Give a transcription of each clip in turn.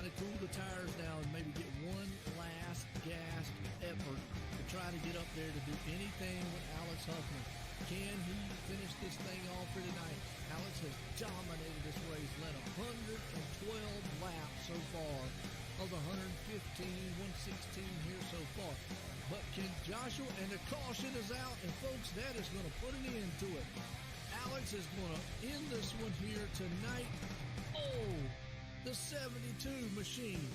trying to cool the tires down and maybe get one last gasp effort to try to get up there to do anything with Alex Huffman. Can he finish this thing off for tonight? Alex has dominated this race, led 112 laps so far of the 116 here so far. But can Joshua, and the caution is out, and folks, that is going to put an end to it. Alex is going to end this one here tonight. Oh, the 72 machine.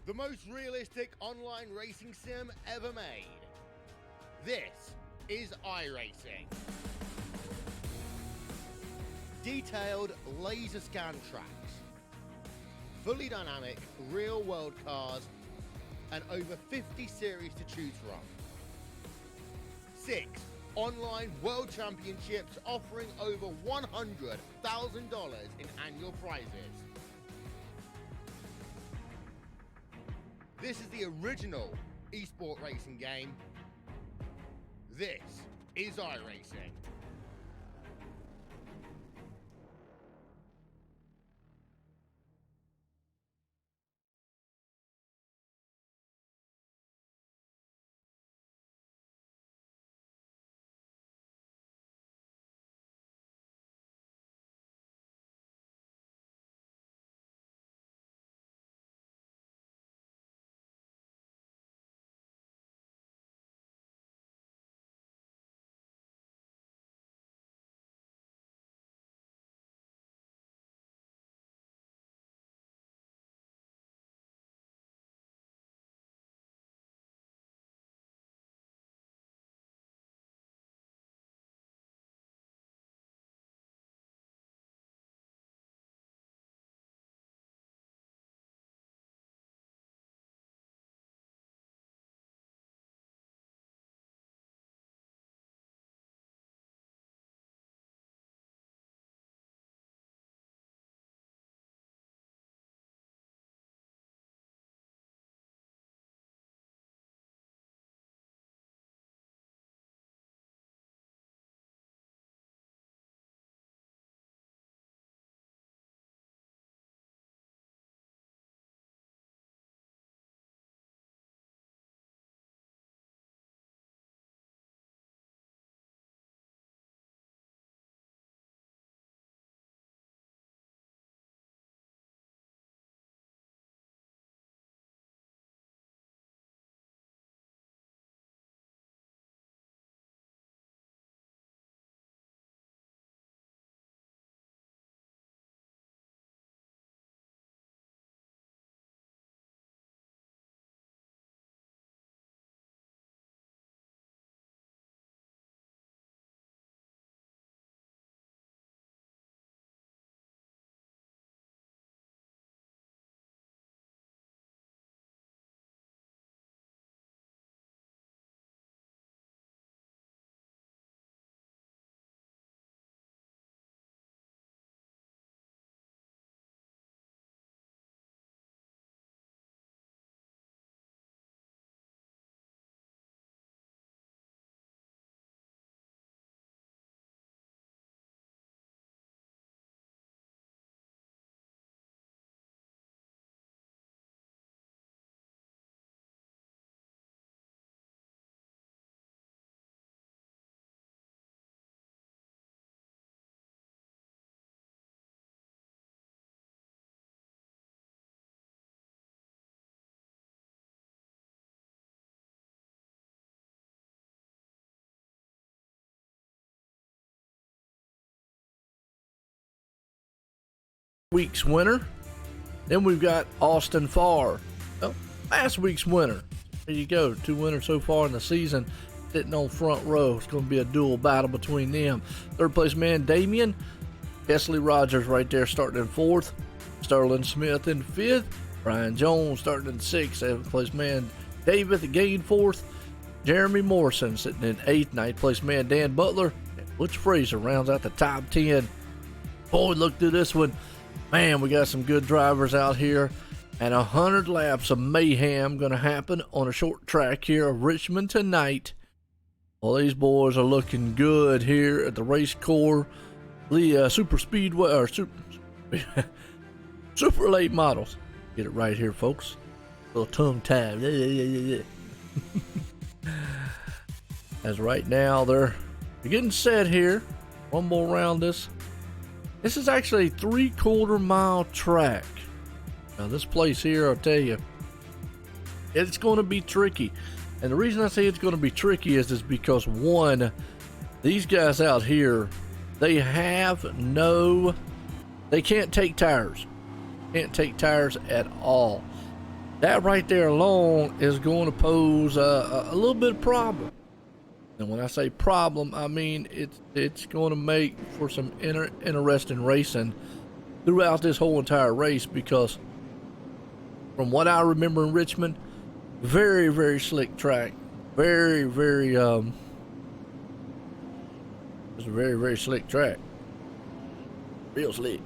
The most realistic online racing sim ever made. This is iRacing. Detailed laser scan tracks, fully dynamic real world cars, and over 50 series to choose from. 6 online world championships offering over $100,000 in annual prizes. This is the original esport racing game. This is iRacing. Week's winner. Then we've got Austin Farr. Well, last week's winner. There you go. 2 winners so far in the season. Sitting on front row. It's going to be a dual battle between them. Third place man, Damian. Wesley Rogers right there starting in 4th. Sterling Smith in 5th. Brian Jones starting in 6th. 7th place man, David again 4th. Jeremy Morrison sitting in 8th. 9th place man, Dan Butler. And Butch Fraser rounds out the top 10. Boy, look through this one. Man, we got some good drivers out here. And 100 laps of mayhem gonna happen on a short track here of Richmond tonight. Well, these boys are looking good here at the RaceCore, the super speedway or super late models. Get it right here, folks. A little tongue tied. As right now they're getting set here. One more round. This is actually a 3/4 mile track. Now this place here, I'll tell you, it's going to be tricky. And the reason I say it's going to be tricky is because, one, these guys out here, they can't take tires. Can't take tires at all. That right there alone is going to pose a little bit of problem. And when I say problem, I mean it's going to make for some interesting racing throughout this whole entire race, because from what I remember in Richmond, very, very slick track. Very, very, it's a very, very slick track. Real slick.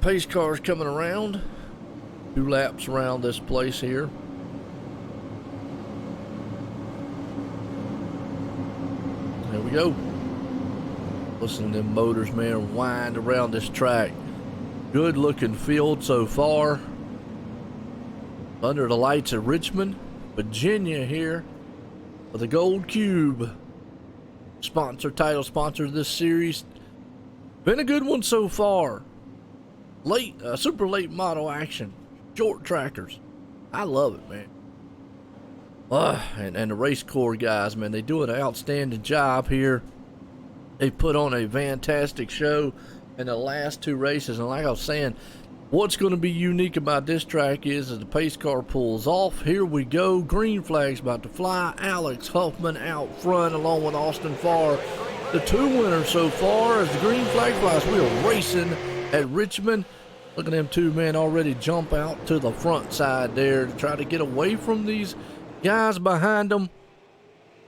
Pace cars coming around. 2 laps around this place here. There we go. Listen to them motors, man, wind around this track. Good looking field so far. Under the lights of Richmond, Virginia here for the Gold Cube title sponsor of this series. Been a good one so far. Super late model action, short trackers. I love it, man. And the RaceCore guys, man, they do an outstanding job here. They put on a fantastic show in the last 2 races, and like I was saying, what's going to be unique about this track is as the pace car pulls off, here we go. Green flag's about to fly. Alex Huffman out front along with Austin Farr. The 2 winners so far as the green flag flies. We are racing at Richmond. Look at them 2 men already jump out to the front side there to try to get away from these guys behind them.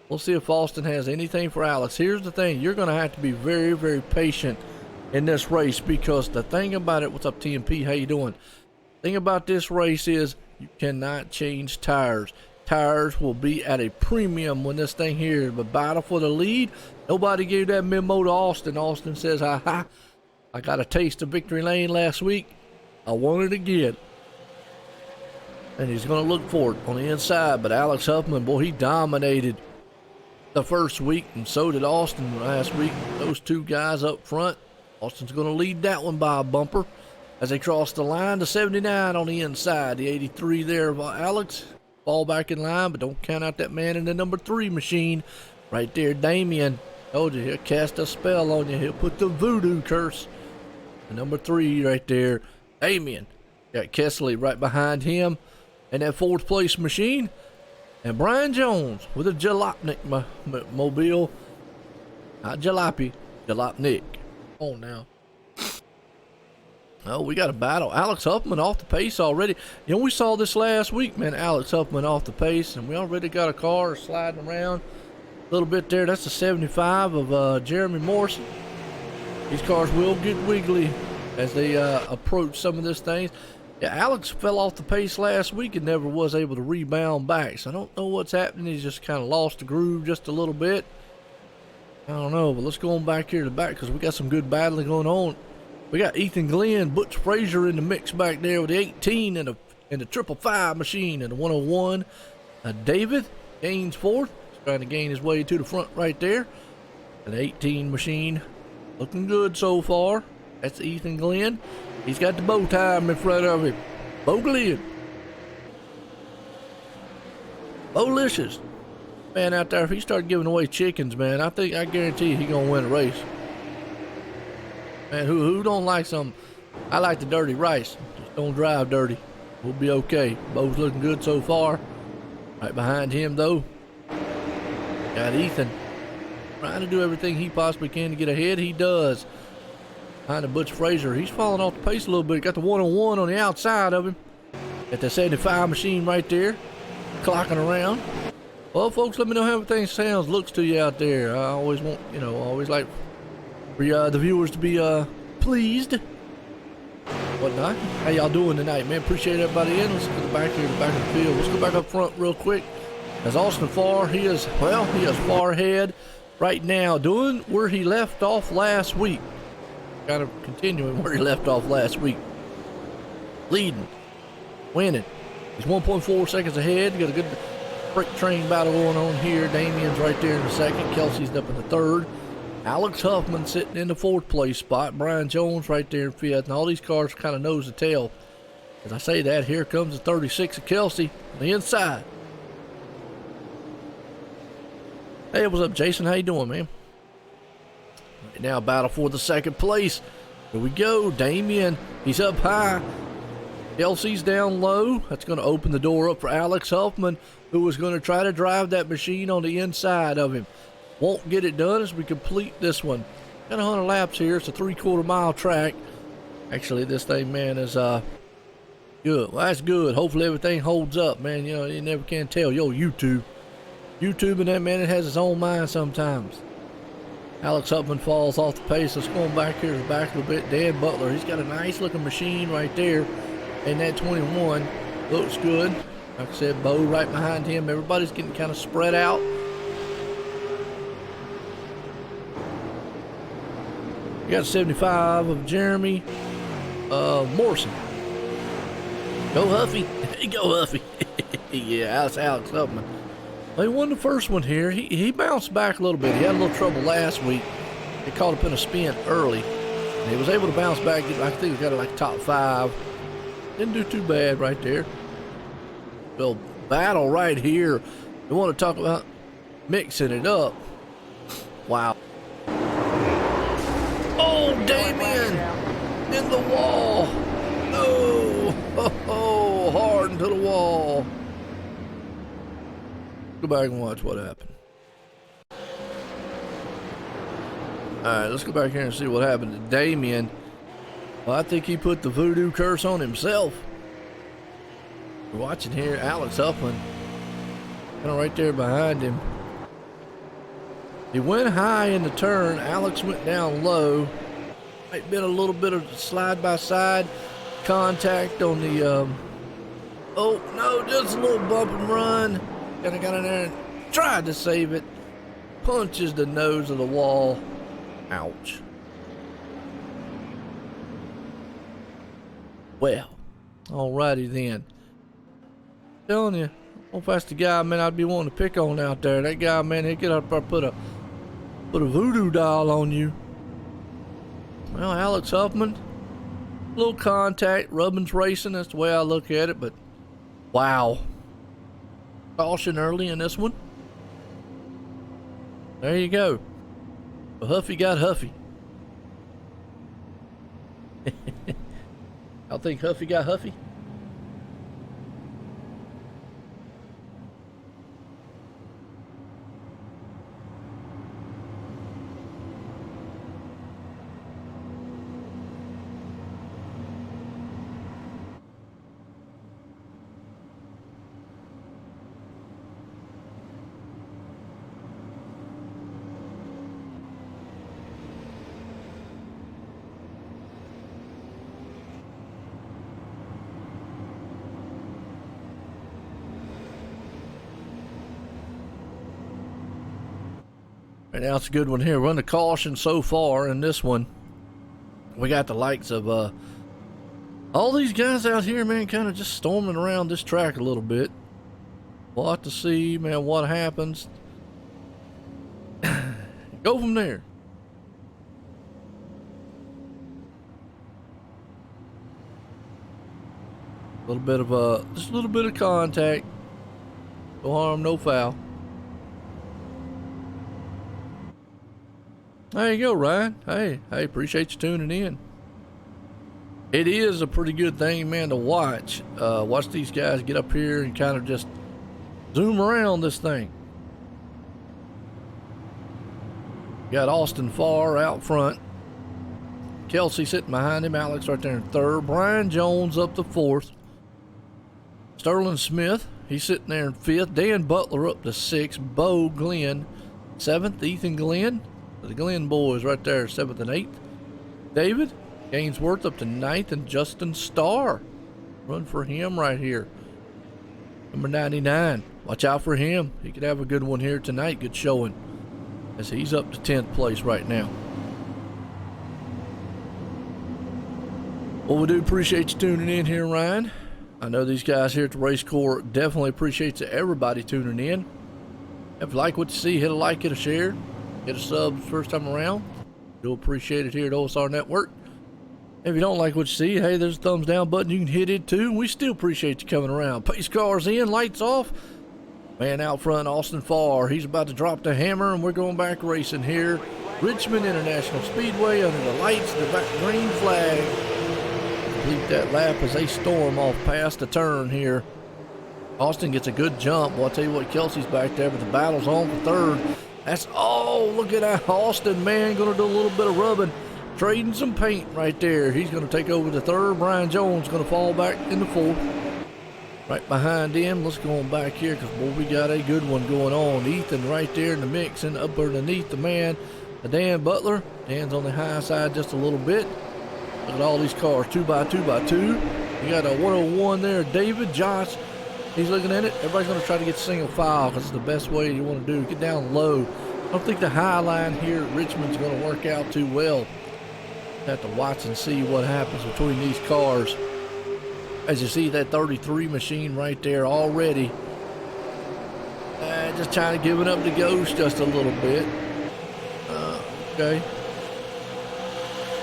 We'll see if Austin has anything for Alex. Here's the thing. You're going to have to be very, very patient in this race, because the thing about it, what's up TMP, how you doing? Thing about this race is you cannot change tires. Tires will be at a premium when this thing here is a battle for the lead. Nobody gave that memo to Austin. Austin says, ha, I got a taste of victory lane last week. I want it again. And he's going to look for it on the inside. But Alex Huffman, boy, he dominated the first week, and so did Austin last week. Those 2 guys up front. Austin's going to lead that one by a bumper as they cross the line. The 79 on the inside. The 83 there of Alex. Fall back in line, but don't count out that man in the number 3 machine. Right there, Damien. Told you, he'll cast a spell on you. He'll put the voodoo curse. The number 3 right there, Damien. Got Kesley right behind him in that 4th place machine. And Brian Jones with a Jalopnik mobile. Not Jalopy, Jalopnik. On now. Oh, we got a battle. Alex Huffman off the pace already. You know, we saw this last week, man. Alex Huffman off the pace, and we already got a car sliding around a little bit there. That's the 75 of Jeremy Morrison. These cars will get wiggly as they approach some of this things. Yeah, Alex fell off the pace last week and never was able to rebound back. So I don't know what's happening. He's just kind of lost the groove just a little bit. I don't know, but let's go on back here to the back because we got some good battling going on. We got Ethan Glenn, Butch Frazier in the mix back there with the 18 and the 555 machine and the 101. David gains 4th. He's trying to gain his way to the front right there. An 18 machine looking good so far. That's Ethan Glenn. He's got the bow tie in front of him. Bo Glenn. Bolicious. Man out there, if he started giving away chickens, man, I guarantee he gonna win a race. Man, who don't like some? I like the dirty rice. Just don't drive dirty. We'll be okay. Bo's looking good so far. Right behind him though, got Ethan trying to do everything he possibly can to get ahead. He does. Behind the Butch Frazier, he's falling off the pace a little bit. Got the 101 on the outside of him. Got the 75 machine right there, clocking around. Well, folks, let me know how everything sounds, looks to you out there. I always want, always like for the viewers to be pleased. whatnot. How y'all doing tonight, man? Appreciate everybody in. Let's go back here to the back of the field. Let's go back up front real quick. As Austin Farr, he is far ahead right now, doing where he left off last week. Kind of continuing where he left off last week. Leading, winning. He's 1.4 seconds ahead. Got a good freight train battle going on here. Damien's right there in the second. Kelsey's up in the third. Alex Huffman sitting in the fourth place spot. Brian Jones right there in fifth. And all these cars kind of nose to tail. As I say that, here comes the 36 of Kelsey on the inside. Hey, what's up, Jason? How you doing, man? Right now, battle for the second place. Here we go. Damien, he's up high. Kelsey's down low. That's going to open the door up for Alex Huffman, who was going to try to drive that machine on the inside of him. Won't get it done as we complete this one. Got 100 laps here. It's a 3/4 mile track. Actually, this thing, man, is good. Well, that's good. Hopefully everything holds up, man. You know, you never can tell. Yo, YouTube and that, man, it has its own mind sometimes. Alex Huffman falls off the pace. Let's go back here to the back a little bit. Dan Butler, he's got a nice looking machine right there. And that 21 looks good. Like I said, Bo right behind him. Everybody's getting kind of spread out. You got 75 of Jeremy Morrison. Go Huffy. Go Huffy. Yeah, that's Alex Huffman. Well, he won the first one here. He bounced back a little bit. He had a little trouble last week. He caught up in a spin early. And he was able to bounce back. I think he got like top 5. Didn't do too bad right there. Well, battle right here. We want to talk about mixing it up. Wow. Oh, Damien in the wall. No. Oh, hard into the wall. Go back and watch what happened. All right, let's go back here and see what happened to Damien. Well, I think he put the voodoo curse on himself. We're watching here, Alex Huffman, kind of right there behind him. He went high in the turn. Alex went down low. Might been a little bit of slide-by-side contact on the, oh, no, just a little bump and run. Kind of got in there and tried to save it. Punches the nose of the wall. Ouch. Well, alrighty then. I'm telling you, if that's the guy, man, I'd be wanting to pick on out there. That guy, man, he could have put a voodoo doll on you. Well, Alex Huffman, a little contact, Rubbin's racing. That's the way I look at it. But wow, caution early in this one. There you go. Well, Huffy got Huffy. I think Huffy got Huffy. Right now it's a good one here. Run the caution so far in this one. We got the likes of all these guys out here, man, kind of just storming around this track a little bit. We'll have to see, man, what happens. Go from there. A little bit of just a little bit of contact. No harm, no foul. There you go, Ryan. Hey, appreciate you tuning in. It is a pretty good thing, man, to watch. Watch these guys get up here and kind of just zoom around this thing. Got Austin Farr out front. Kelsey sitting behind him. Alex right there in third. Brian Jones up to fourth. Sterling Smith, he's sitting there in fifth. Dan Butler up to sixth. Bo Glenn, seventh. Ethan Glenn, the Glenn boys right there, seventh and eighth. David, Gainsworth up to 9th, and Justin Starr. Run for him right here. Number 99. Watch out for him. He could have a good one here tonight. Good showing. As he's up to 10th place right now. Well, we do appreciate you tuning in here, Ryan. I know these guys here at the RaceCore definitely appreciate everybody tuning in. If you like what you see, hit a like, hit a share, hit a sub first time around. You'll appreciate it here at OSR Network. If you don't like what you see, hey, there's a thumbs down button. You can hit it too. And we still appreciate you coming around. Pace cars in, lights off. Man out front, Austin Farr. He's about to drop the hammer, and we're going back racing here. Richmond International Speedway under the lights, the back green flag. Complete that lap as they storm off past the turn here. Austin gets a good jump. Well, I'll tell you what, Kelsey's back there, but the battle's on for third. That's, oh, look at that Austin, man, going to do a little bit of rubbing. Trading some paint right there. He's going to take over the third. Brian Jones going to fall back in the fourth. Right behind him. Let's go on back here because, boy, we got a good one going on. Ethan right there in the mix and up underneath the man, Dan Butler. Dan's on the high side just a little bit. Look at all these cars, 2x2x2. You got a 101 there, David, Josh. He's looking at it. Everybody's going to try to get single file because it's the best way you want to do. Get down low. I don't think the high line here at Richmond's going to work out too well. Have to watch and see what happens between these cars. As you see that 33 machine right there already. Just trying to give it up the ghost just a little bit. Okay.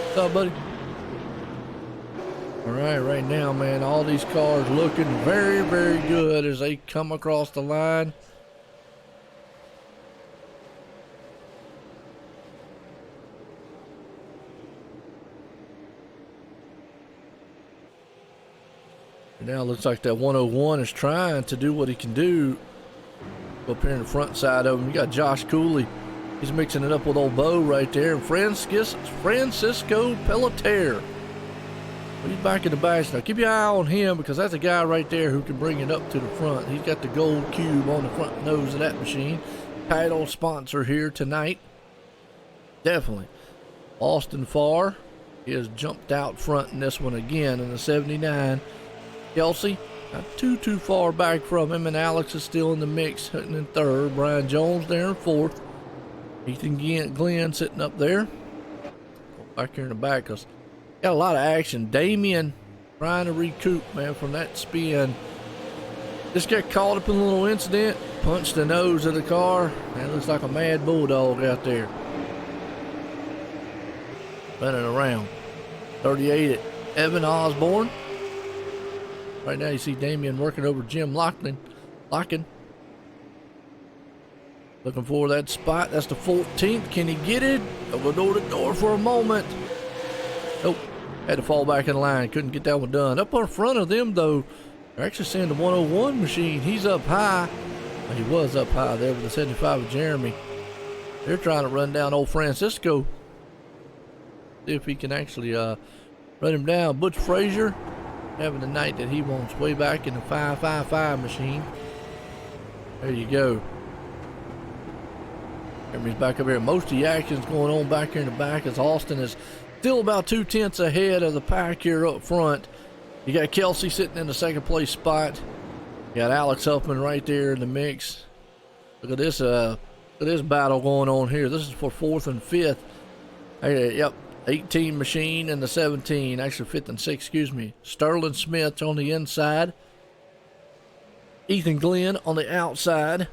What's up, buddy? All right now, man, all these cars looking very, very good as they come across the line. Now it looks like that 101 is trying to do what he can do. Up here in the front side of him, you got Josh Cooley. He's mixing it up with old Bo right there. And Francisco Pelletier. He's back in the back now. Keep your eye on him because that's a guy right there who can bring it up to the front. He's got the Gold Cube on the front nose of that machine. Title sponsor here tonight. Definitely. Austin Farr. He has jumped out front in this one again in the 79. Kelsey, not too far back from him, and Alex is still in the mix, hitting in third. Brian Jones there in fourth. Ethan Glenn sitting up there. Go back here in the back because got a lot of action. Damien trying to recoup, man, from that spin. Just got caught up in a little incident, punched the nose of the car. Man, looks like a mad bulldog out there. Running around. 38 at Evan Osborne. Right now you see Damien working over Jim Locking. Looking for that spot. That's the 14th. Can he get it? I'll go door to door for a moment. Nope. Had to fall back in line. Couldn't get that one done. Up in front of them, though, they're actually seeing the 101 machine. He's up high. Well, he was up high there with the 75 of Jeremy. They're trying to run down old Francisco. See if he can actually run him down. Butch Frazier having the night that he wants way back in the 555 machine. There you go. Jeremy's back up here. Most of the action's going on back here in the back as Austin is still about 2/10 ahead of the pack here up front. You got Kelsey sitting in the second place spot. You got Alex Huffman right there in the mix. Look at this battle going on here. This is for 4th and 5th. Hey, yep. 18 machine and the 17, actually 5th and 6th, excuse me. Sterling Smith on the inside. Ethan Glenn on the outside.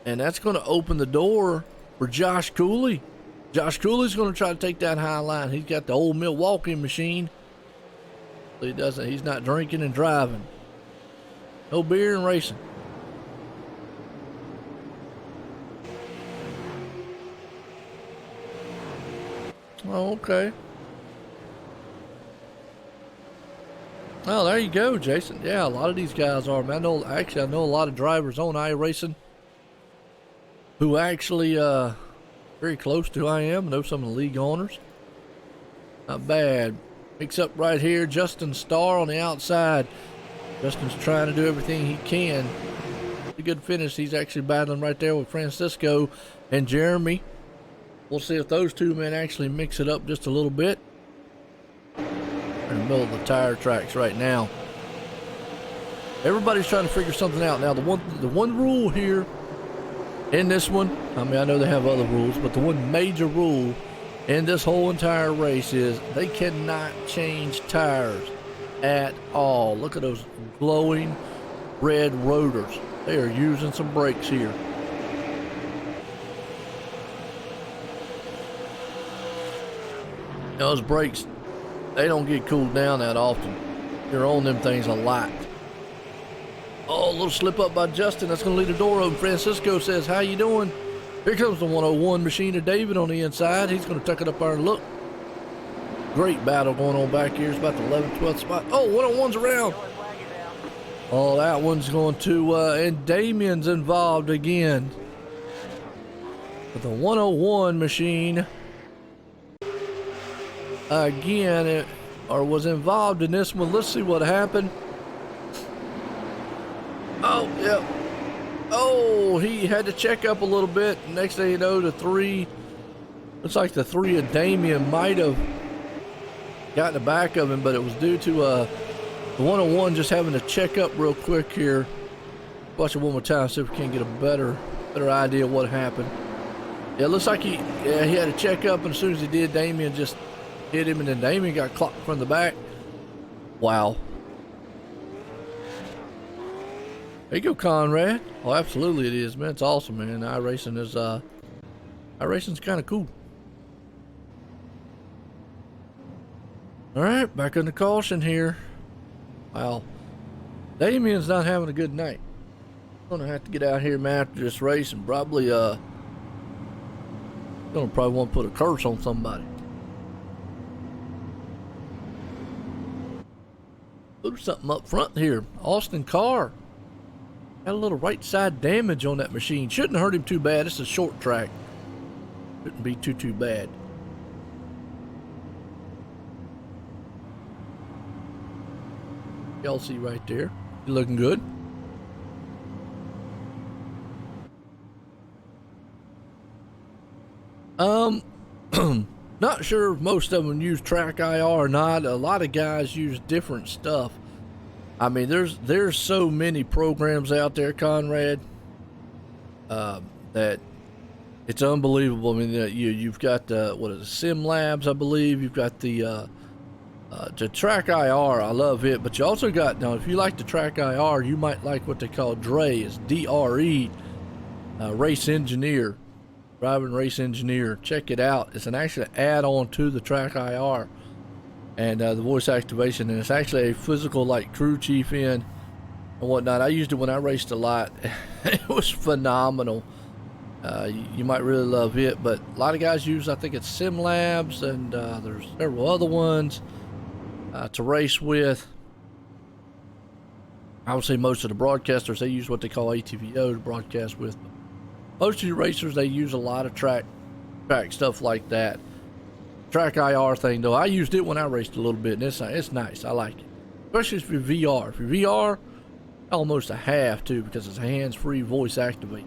And that's going to open the door for Josh Cooley. Josh Cooley's going to try to take that high line. He's got the old Milwaukee machine. He's not drinking and driving. No beer and racing. Oh, okay. Well, there you go, Jason. Yeah, a lot of these guys are, man. I know a lot of drivers on iRacing who actually very close to who I am. I know some of the league owners. Not bad. Mix up right here. Justin Starr on the outside. Justin's trying to do everything he can. Pretty good finish. He's actually battling right there with Francisco and Jeremy. We'll see if those two men actually mix it up just a little bit. in the middle of the tire tracks right now. Everybody's trying to figure something out. Now, the one rule here in this one, I mean, I know they have other rules, but the one major rule in this whole entire race is they cannot change tires at all. Look at those glowing red rotors. They are using some brakes here. Those brakes, they don't get cooled down that often. You're on them things a lot. Oh, a little slip up by Justin. That's going to leave the door open. Francisco says, how you doing? Here comes the 101 machine of David on the inside. He's going to tuck it up there and look. Great battle going on back here. It's about the 11th, 12th spot. Oh, 101's around. Oh, that one's going to, and Damien's involved again. But the 101 machine, again, was involved in this one. Let's see what happened. Oh, yeah. Oh, he had to check up a little bit. Next thing you know, the 3, looks like the 3 of Damien might have got in the back of him, but it was due to the 101 just having to check up real quick here. Watch it one more time, see if we can get a better idea of what happened. Yeah, it looks like he had to check up, and as soon as he did, Damien just hit him, and then Damien got clocked from the back. Wow. There you go, Conrad. Oh, absolutely it is, man. It's awesome, man. iRacing is iRacing's kind of cool. All right, back on the caution here. Wow, Damien's not having a good night. Gonna have to get out here, man, after this race, and probably gonna probably want to put a curse on somebody. There's something up front here. Austin Carr had a little right side damage on that machine. Shouldn't hurt him too bad. It's a short track. Shouldn't be too bad. Kelsey right there. You're looking good. Not sure if most of them use track IR or not. A lot of guys use different stuff. I mean, there's so many programs out there, Conrad, that it's unbelievable. I mean, you've got what is it, Sim Labs, I believe. You've got the track IR. I love it, but you also got, now if you like the track IR, you might like what they call DRE. It's DRE, Race Engineer, Driving Race Engineer. Check it out. It's an actual add-on to the track IR. And the voice activation, and it's actually a physical, like, crew chief in and whatnot. I used it when I raced a lot. It was phenomenal. You might really love it, but a lot of guys use, I think it's Sim Labs, and there's several other ones to race with. I would say most of the broadcasters, they use what they call ATVO to broadcast with. Most of the racers, they use a lot of track stuff like that. Track IR thing, though, I used it when I raced a little bit, and it's nice. I like it, especially if you're VR. If you're VR, almost a half too, because it's a hands-free voice activate.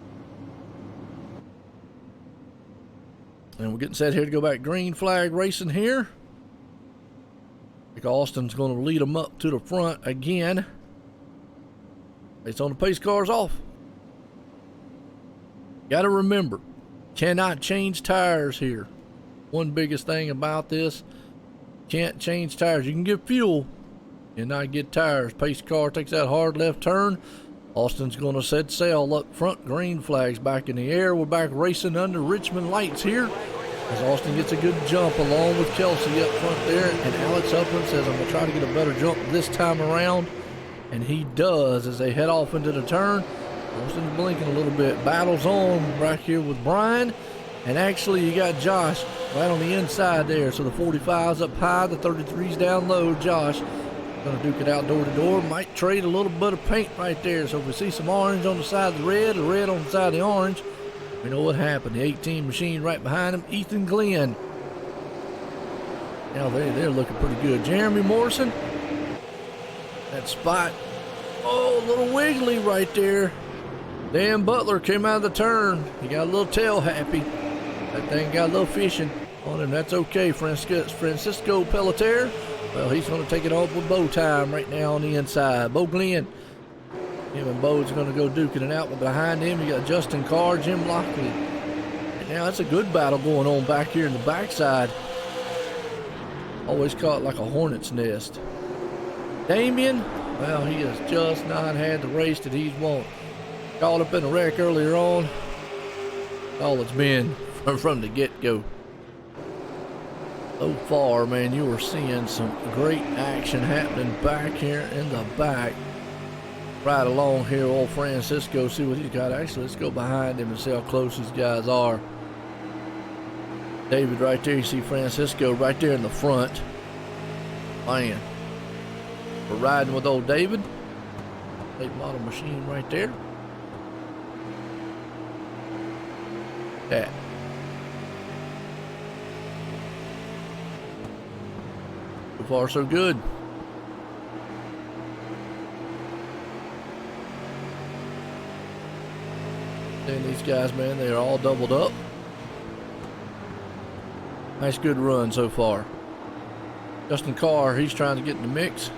And we're getting set here to go back green flag racing here. I think Austin's going to lead them up to the front again. It's on the pace cars off. Got to remember, cannot change tires here. One biggest thing about this, can't change tires. You can get fuel and not get tires. Pace car takes that hard left turn. Austin's going to set sail up front. Green flags back in the air. We're back racing under Richmond lights here as Austin gets a good jump along with Kelsey up front there. And Alex Upland says, I'm going to try to get a better jump this time around. And he does as they head off into the turn. Austin's blinking a little bit. Battles on right here with Brian. And actually, you got Josh right on the inside there. So the 45's up high, the 33's down low. Josh going to duke it out door to door. Might trade a little bit of paint right there. So if we see some orange on the side of the red on the side of the orange, we know what happened. The 18 machine right behind him, Ethan Glenn. Now they're looking pretty good. Jeremy Morrison, that spot. Oh, a little wiggly right there. Dan Butler came out of the turn. He got a little tail happy. That thing got a little fishing on him. That's okay. Francisco Pelletier Well, he's going to take it off with Bo Time right now on the inside. Bo Glenn. Him and Bo's going to go duking it out. But behind him, you got Justin Carr, Jim Lockley. Right now, it's a good battle going on back here in the backside. Always caught like a hornet's nest. Damien, well, he has just not had the race that he's won. Caught up in a wreck earlier on. All it's been from the get-go. So far, man, you are seeing some great action happening back here in the back. Right along here, old Francisco, see what he's got. Actually, let's go behind him and see how close these guys are. David right there, you see Francisco right there in the front. Man, we're riding with old David. Late model machine right there. Yeah. So far, so good. And these guys, man, they are all doubled up. Nice, good run so far. Justin Carr, he's trying to get in the mix.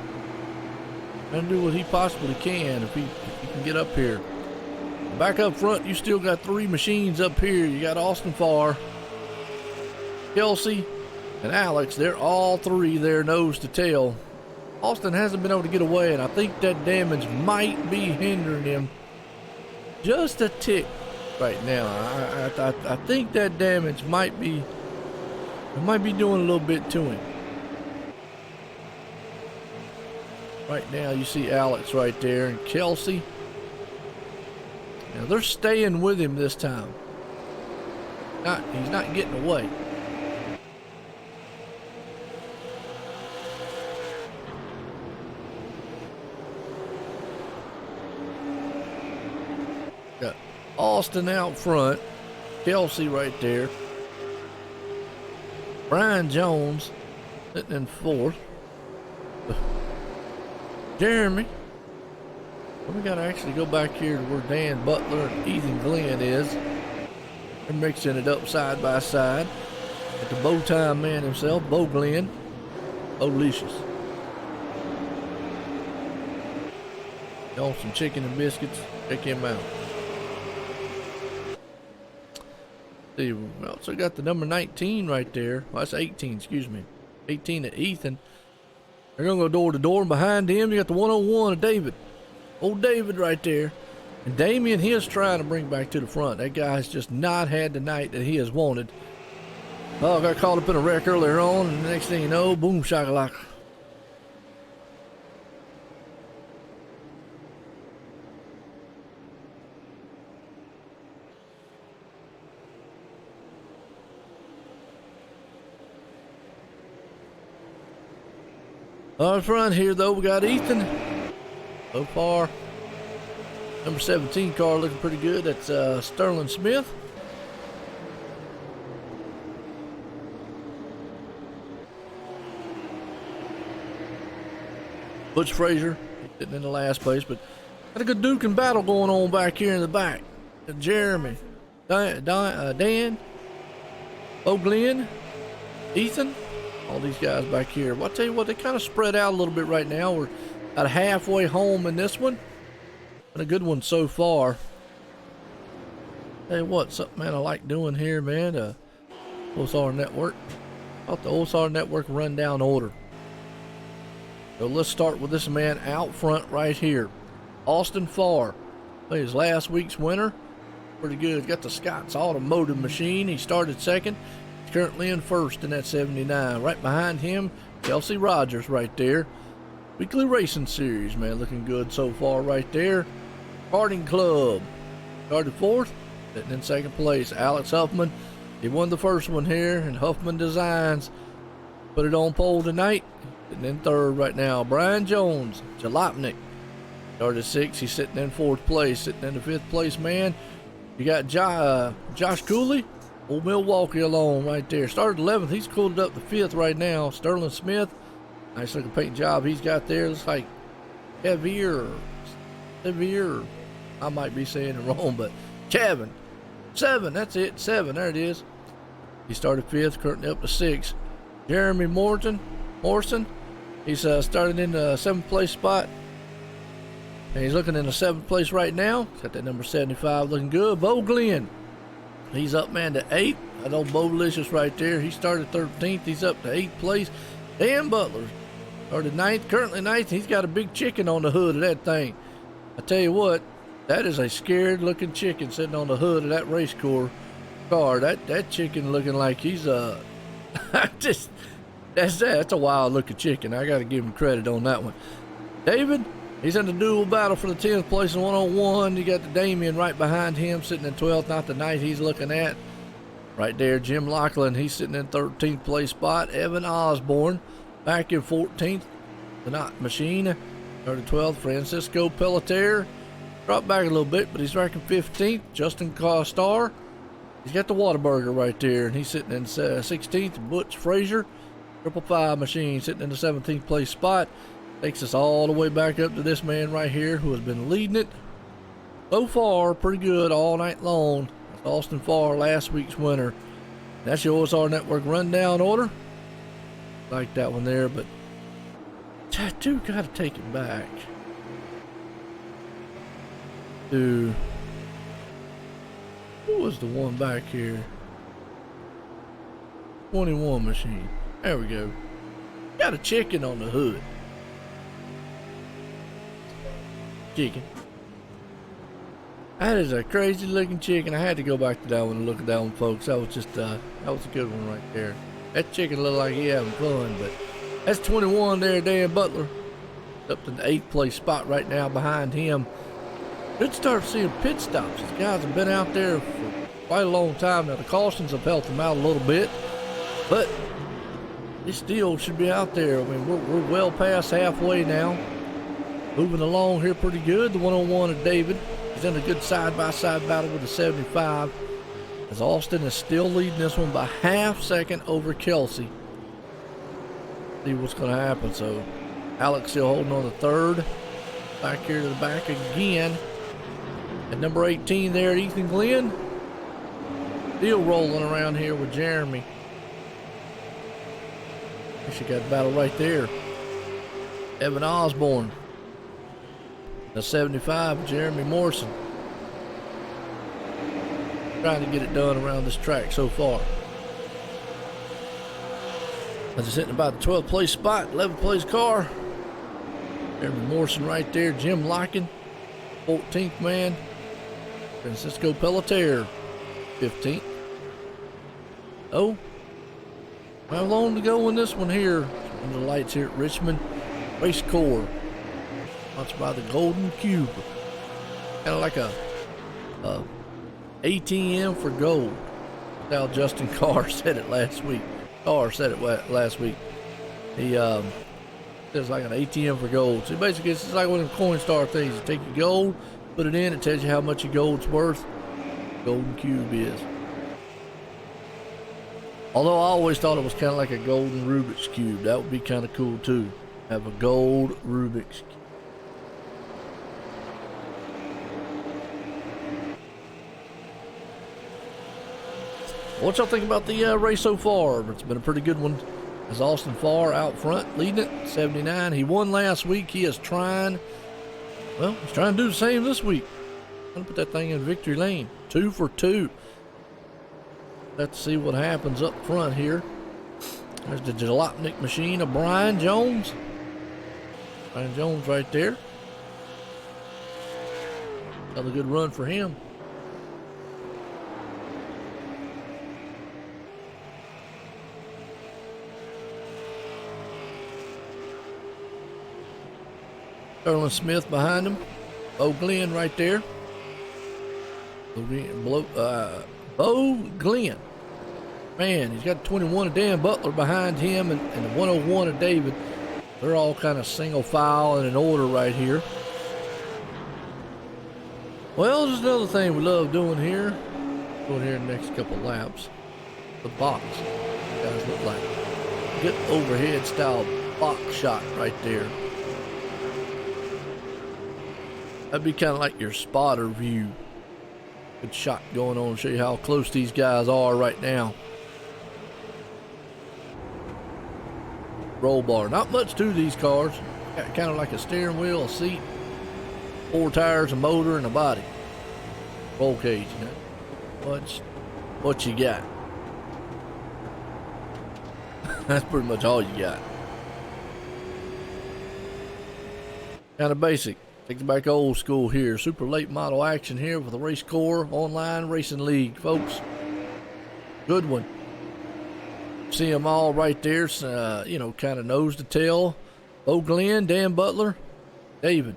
Trying to do what he possibly can if he can get up here. Back up front, you still got three machines up here. You got Austin Farr, Kelsey, and Alex. They're all three there nose to tail. Austin hasn't been able to get away, and I think that damage might be hindering him just a tick right now. I think that damage might be doing a little bit to him. Right now you see Alex right there and Kelsey. Now they're staying with him this time. He's not getting away. Got Austin out front, Kelsey right there, Brian Jones sitting in fourth, Jeremy. We got to actually go back here to where Dan Butler and Ethan Glenn is. They're mixing it up side by side. At the bow time man himself, Bo Glenn, Olicious. Y'all some chicken and biscuits, check him out. See, we also got the number 19 right there. Well, that's 18, excuse me. 18 at Ethan. They're going to go door to door. Behind him, you got the 101 of David. Old David right there. And Damien, he is trying to bring back to the front. That guy has just not had the night that he has wanted. Oh, got caught up in a wreck earlier on, and the next thing you know, boom, shakalaka. Up front here, though, we got Ethan. So far, number 17 car looking pretty good. That's Sterling Smith. Butch Frazier sitting in the last place, but got a good duking battle going on back here in the back. Jeremy, Dan, Bo Glenn, Ethan. All these guys back here. Well, I'll tell you what, they kind of spread out a little bit right now. We're about halfway home in this one. And a good one so far. Tell you what, something, man, I like doing here, man. OSR Network. Thought the OSR Network rundown order. So let's start with this man out front right here. Austin Farr. His last week's winner. Pretty good. Got the Scott's Automotive machine. He started second. Currently in first in that 79. Right behind him, Kelsey Rogers right there. Weekly Racing Series, man, looking good so far right there. Karting Club started fourth, sitting in second place. Alex Huffman, he won the first one here, and Huffman Designs put it on pole tonight. Sitting in third right now. Brian Jones, Jalopnik, started sixth. He's sitting in fourth place. Sitting in the fifth place, man, you got Josh Cooley. Old Milwaukee alone right there. Started 11th. He's cooled it up to 5th right now. Sterling Smith. Nice looking paint job he's got there. Looks like Severe. I might be saying it wrong, but Kevin. 7. That's it. 7. There it is. He started 5th. Currently up to 6th. Jeremy Morrison. He's started in the 7th place spot. And he's looking in the 7th place right now. He's got that number 75 looking good. Bo Glenn. He's up, man, to 8th. That old Bo-licious right there. He started 13th. He's up to 8th place. Dan Butler started 9th. Currently 9th. He's got a big chicken on the hood of that thing. I tell you what, that is a scared looking chicken sitting on the hood of that RaceCore car. That chicken looking like he's that's a wild looking chicken. I got to give him credit on that one. David, he's in the dual battle for the 10th place in 101. You got the Damien right behind him, sitting in 12th. Not the night he's looking at. Right there, Jim Lachlan, he's sitting in 13th place spot. Evan Osborne back in 14th. The Knot Machine, 12th. Francisco Pelletier dropped back a little bit, but he's ranking 15th. Justin Costar, he's got the Whataburger right there, and he's sitting in 16th. Butch Frazier, 555 Machine, sitting in the 17th place spot. Takes us all the way back up to this man right here who has been leading it so far pretty good all night long. That's Austin Farr, last week's winner. That's your OSR Network rundown order. Like that one there, but I do got to take it back to, who was the one back here? 21 Machine. There we go. Got a chicken on the hood. Chicken. That is a crazy looking chicken. I had to go back to that one and look at that one, folks. That was just that was a good one right there. That chicken looked like he having fun, but that's 21 there, Dan Butler. Up to the 8th place spot right now behind him. Good start seeing pit stops. These guys have been out there for quite a long time now. The cautions have helped them out a little bit, but they still should be out there. I mean, we're well past halfway now. Moving along here pretty good. The 101 of David. He's in a good side-by-side battle with the 75. As Austin is still leading this one by half second over Kelsey. See what's going to happen. So Alex still holding on to 3rd. Back here to the back again. At number 18 there, Ethan Glenn. Still rolling around here with Jeremy. She got a battle right there. Evan Osborne. The 75, Jeremy Morrison. Trying to get it done around this track so far. As it's hitting about the 12th place spot, 11th place car. Jeremy Morrison right there. Jim Larkin, 14th man. Francisco Pelletier, 15th. Oh, how long to go in this one here? Under the lights here at Richmond. RaceCore. Sponsored by the Golden Cube. Kind of like a ATM for gold. That's how Justin Carr said it last week. Carr said it last week. He says like an ATM for gold. So basically it's like one of them Coinstar things. You take your gold, put it in, it tells you how much your gold's worth. Golden Cube is. Although I always thought it was kind of like a golden Rubik's Cube. That would be kind of cool too. Have a gold Rubik's Cube. What y'all think about the race so far? It's been a pretty good one. As Austin Farr out front, leading it, 79. He won last week. He is trying, well, he's trying to do the same this week. I'm gonna put that thing in victory lane. 2 for 2. Let's see what happens up front here. There's the Jalopnik Machine of Brian Jones. Brian Jones right there. Another good run for him. Sterling Smith behind him. Bo Glenn right there. Bo Glenn. Man, he's got 21 of Dan Butler behind him and the 101 of David. They're all kind of single file in an order right here. Well, there's another thing we love doing here. Going here in the next couple laps. The box. You guys look like good overhead style box shot right there. That'd be kind of like your spotter view. Good shot going on to show you how close these guys are right now. roll bar. Not much to these cars. Got kind of like a steering wheel, a seat, 4 tires, a motor, and a body. Roll cage, you know. What you got? That's pretty much all you got. Kind of basic. Take it back old school here. Super late model action here with the RaceCore Online Racing League, folks. Good one. See them all right there. You know, kind of nose to tail. Bo Glenn, Dan Butler, David.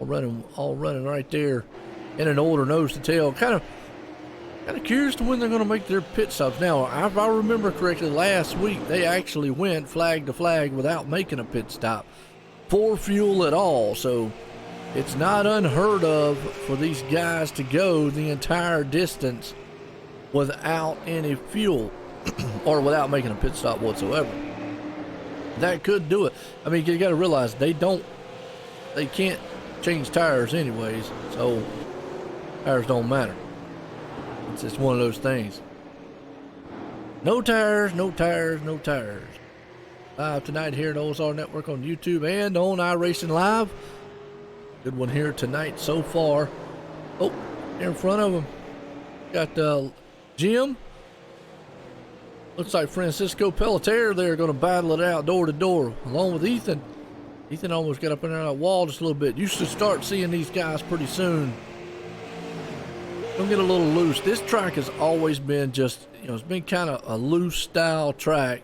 All running right there in an order, nose to tail. Kind of curious to when they're going to make their pit stops. Now, if I remember correctly, last week they actually went flag to flag without making a pit stop for fuel at all. So it's not unheard of for these guys to go the entire distance without any fuel or without making a pit stop whatsoever. That could do it. I mean, you got to realize they can't change tires anyways, so tires don't matter. It's just one of those things. No tires, no tires, no tires. Live tonight here at OSR Network on YouTube and on iRacing Live. Good one here tonight so far. Oh, here in front of him, got Jim. Looks like Francisco Pelletier there going to battle it out door to door along with Ethan. Ethan almost got up in that wall just a little bit. You should start seeing these guys pretty soon. Don't get a little loose. This track has always been just, you know, it's been kind of a loose style track.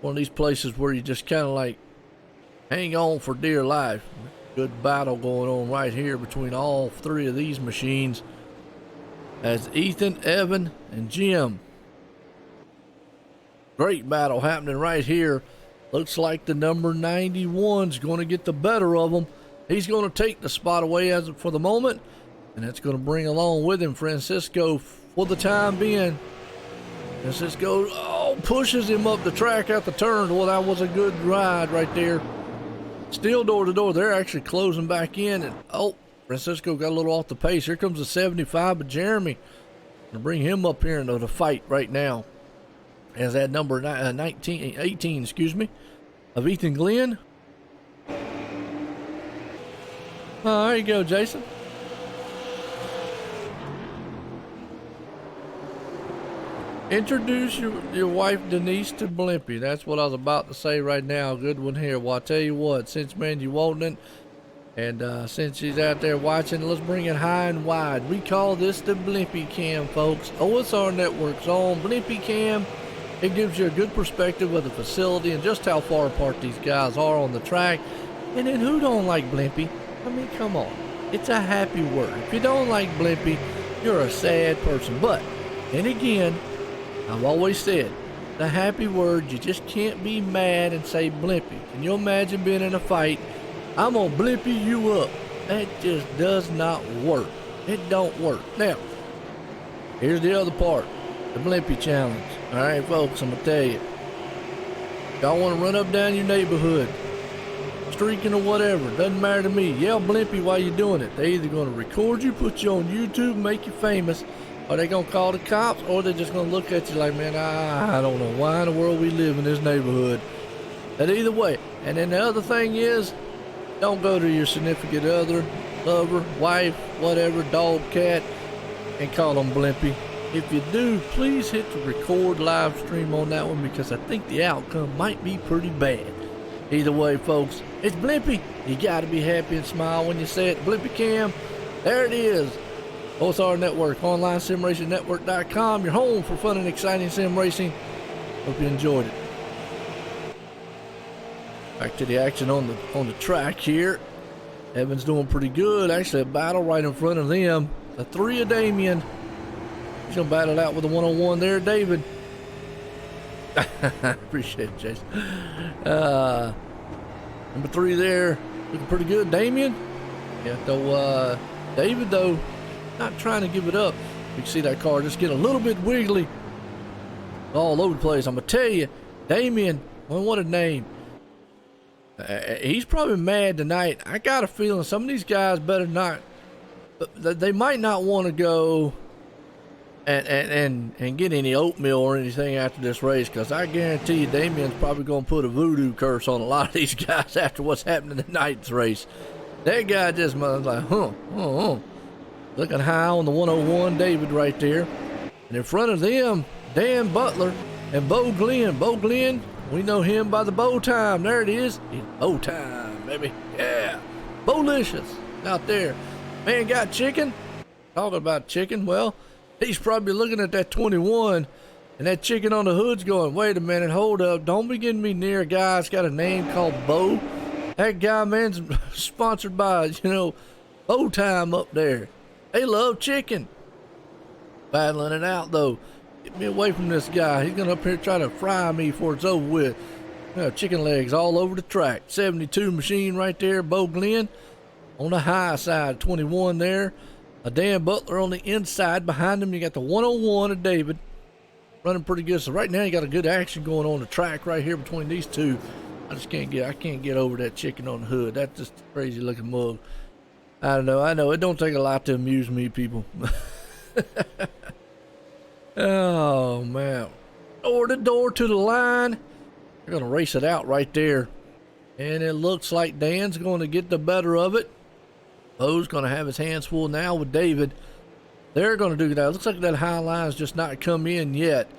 One of these places where you just kind of like hang on for dear life. Good battle going on right here between all 3 of these machines as Ethan, Evan, and Jim. Great battle happening right here. Looks like the number 91's going to get the better of him. He's going to take the spot away as for the moment, and that's going to bring along with him Francisco for the time being. Francisco pushes him up the track at the turn. Well, that was a good ride right there. Still door to door. They're actually closing back in, and Francisco got a little off the pace. Here comes the 75, but Jeremy going to bring him up here into the fight right now. As that number 18, excuse me, of Ethan Glenn. There you go, Jason. Introduce your wife Denise to Blimpy. That's what I was about to say right now. Good one here. Well, I tell you what, since man you wanting it, and since she's out there watching, let's bring it high and wide. We call this the Blimpy Cam, folks. OSR Network's on Blimpy Cam. It gives you a good perspective of the facility and just how far apart these guys are on the track. And then who don't like Blimpy? I mean, come on. It's a happy word. If you don't like Blimpy, you're a sad person. But then again, I've always said, the happy word, you just can't be mad and say Blimpy. Can you imagine being in a fight? I'm going to Blimpy you up. That just does not work. It don't work. Now, here's the other part. The Blimpy challenge. All right, folks, I'm going to tell you. Y'all want to run up down your neighborhood, streaking or whatever, doesn't matter to me. Yell Blimpy while you're doing it. They're either going to record you, put you on YouTube, make you famous, or they're going to call the cops, or they're just going to look at you like, man, I don't know why in the world we live in this neighborhood. But either way. And then the other thing is, don't go to your significant other, lover, wife, whatever, dog, cat, and call them Blimpy. If you do, please hit the record live stream on that one because I think the outcome might be pretty bad. Either way, folks, it's Blimpy. You got to be happy and smile when you say it. Blimpy Cam, there it is. OSR Network, online simracingnetwork.com, your home for fun and exciting sim racing. Hope you enjoyed it. Back to the action on the track here. Evan's doing pretty good. Actually, a battle right in front of them. The 3 of Damien. He's going to battle out with a 101 there, David. Appreciate it, Jason. Number 3 there, looking pretty good. Damien. Yeah, though, David, though, not trying to give it up. You can see that car just get a little bit wiggly. All over the place. I'm going to tell you, Damien, well, what a name. He's probably mad tonight. I got a feeling some of these guys better not. They might not want to go and get any oatmeal or anything after this race, because I guarantee you Damien's probably going to put a voodoo curse on a lot of these guys after what's happened in tonight's race. That guy just was like, looking high on the 101, David right there. And in front of them, Dan Butler and Bo Glenn. Bo Glenn, we know him by the bow time. There it is. It's bow time, baby. Yeah. Bolicious out there. Man got chicken. Talking about chicken, well, he's probably looking at that 21 and that chicken on the hood's going, wait a minute, hold up. Don't be getting me near a guy that's got a name called Bo. That guy, man's sponsored by, Bow Time up there. They love chicken. Battling it out, though. Get me away from this guy. He's going to up here try to fry me before it's over with. Chicken legs all over the track. 72 machine right there, Bo Glenn. On the high side, 21 there. Dan Butler on the inside. Behind him, you got the 101 of David. Running pretty good. So right now, you got a good action going on the track right here between these two. I can't get over that chicken on the hood. That's just a crazy looking mug. I know. It don't take a lot to amuse me, people. Oh, man. Door to door to the line. They're going to race it out right there. And it looks like Dan's going to get the better of it. Bo's going to have his hands full now with David. They're going to do that. It looks like that high line's just not come in yet.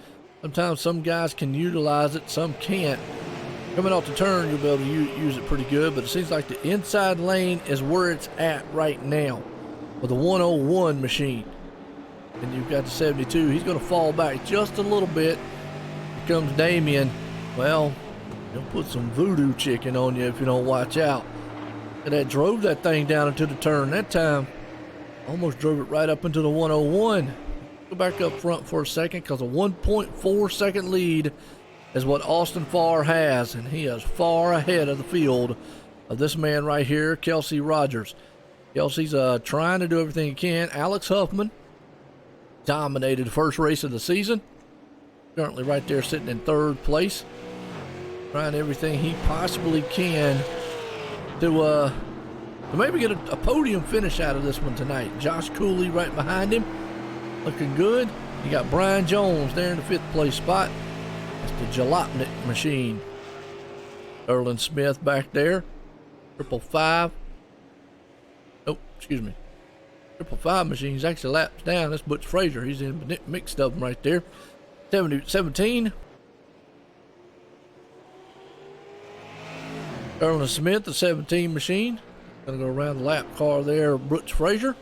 Sometimes some guys can utilize it, some can't. Coming off the turn, you'll be able to use it pretty good, but it seems like the inside lane is where it's at right now with the 101 machine. And you've got the 72. He's going to fall back just a little bit. Here comes Damien. Well, he'll put some voodoo chicken on you if you don't watch out. And that drove that thing down into the turn that time. Almost drove it right up into the 101. Go back up front for a second, because a 1.4 second lead is what Austin Farr has, and he is far ahead of the field of this man right here, Kelsey Rogers. Kelsey's trying to do everything he can. Alex Huffman dominated the first race of the season. Currently right there sitting in third place. Trying everything he possibly can to maybe get a podium finish out of this one tonight. Josh Cooley right behind him. Looking good. You got Brian Jones there in the 5th place spot. That's the Jalopnik machine. Erlen Smith back there. 555. Oh, excuse me. 555 machine's actually laps down. That's Butch Frazier. He's in mixed of them right there. 17. Erlen Smith, the 17 machine. Gonna go around the lap car there, Butch Frazier.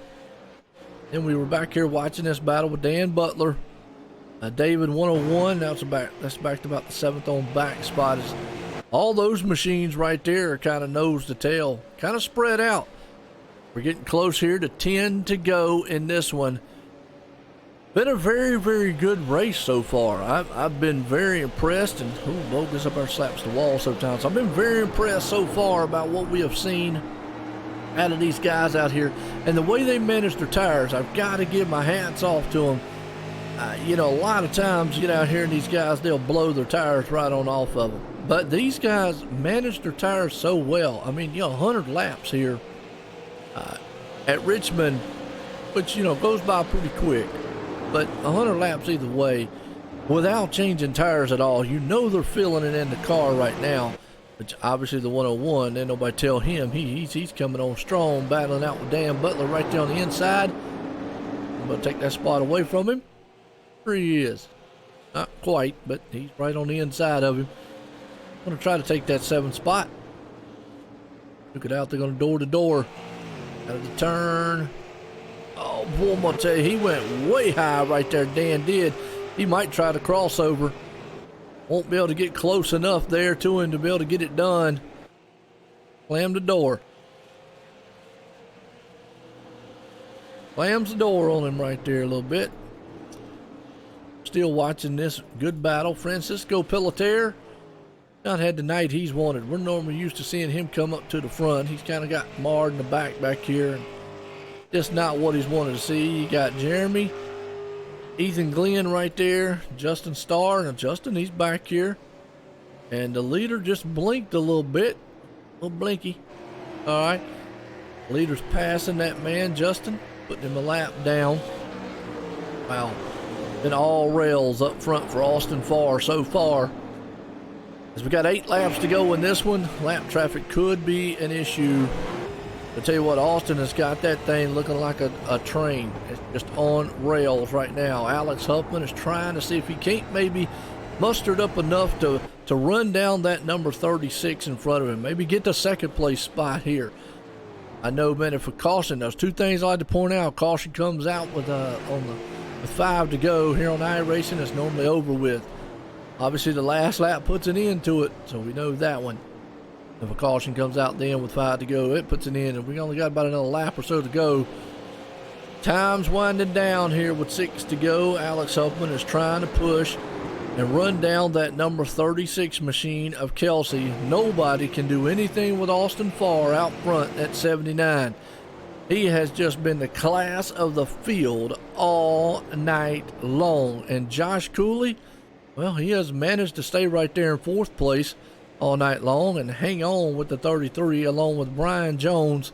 Then we were back here watching this battle with Dan Butler. David 101, that's back to about the 7th on back spot. All those machines right there are kind of nose to tail, kind of spread out. We're getting close here to 10 to go in this one. Been a very, very good race so far. I've been very impressed, and Bo gets up there, slaps the wall sometimes. I've been very impressed so far about what we have seen out of these guys out here, and the way they manage their tires. I've got to give my hats off to them. A lot of times you get out here and these guys, they'll blow their tires right on off of them. But these guys manage their tires so well. I mean, 100 laps here at Richmond, which, goes by pretty quick. But 100 laps either way, without changing tires at all. They're feeling it in the car right now. Which obviously the 101, then nobody tell him. He's coming on strong, battling out with Dan Butler right there on the inside. I'm going to take that spot away from him. There he is. Not quite, but he's right on the inside of him. I'm going to try to take that 7th spot. Look it out. They're going to door to door. Out of the turn. Oh, boy, I'm going to tell you, he went way high right there. Dan did. He might try to crossover. Won't be able to get close enough there to him to be able to get it done. Slam the door. Slams the door on him right there a little bit. Still watching this good battle. Francisco Pelletier not had the night he's wanted. We're normally used to seeing him come up to the front. He's kind of got marred in the back here. And just not what he's wanted to see. You got Jeremy, Ethan Glenn right there, Justin Starr. Now Justin, he's back here. And the leader just blinked a little bit. A little blinky. All right. Leader's passing that man, Justin, putting him a lap down. Wow. Been all rails up front for Austin Farr so far. As we got 8 laps to go in this one, lap traffic could be an issue. I tell you what, Austin has got that thing looking like a train. It's just on rails right now. Alex Huffman is trying to see if he can't maybe muster it up enough to run down that number 36 in front of him. Maybe get the second place spot here. I know, man, if a caution, there's 2 things I like to point out. Caution comes out with 5 to go here on iRacing. It's normally over with. Obviously, the last lap puts an end to it, so we know that one. If a caution comes out then with 5 to go, it puts an end, and we only got about another lap or so to go. Time's winding down here with 6 to go. Alex Huffman is trying to push and run down that number 36 machine of Kelsey. Nobody can do anything with Austin Farr out front at 79. He has just been the class of the field all night long. And Josh Cooley, well, he has managed to stay right there in 4th place all night long and hang on with the 33 along with Brian Jones,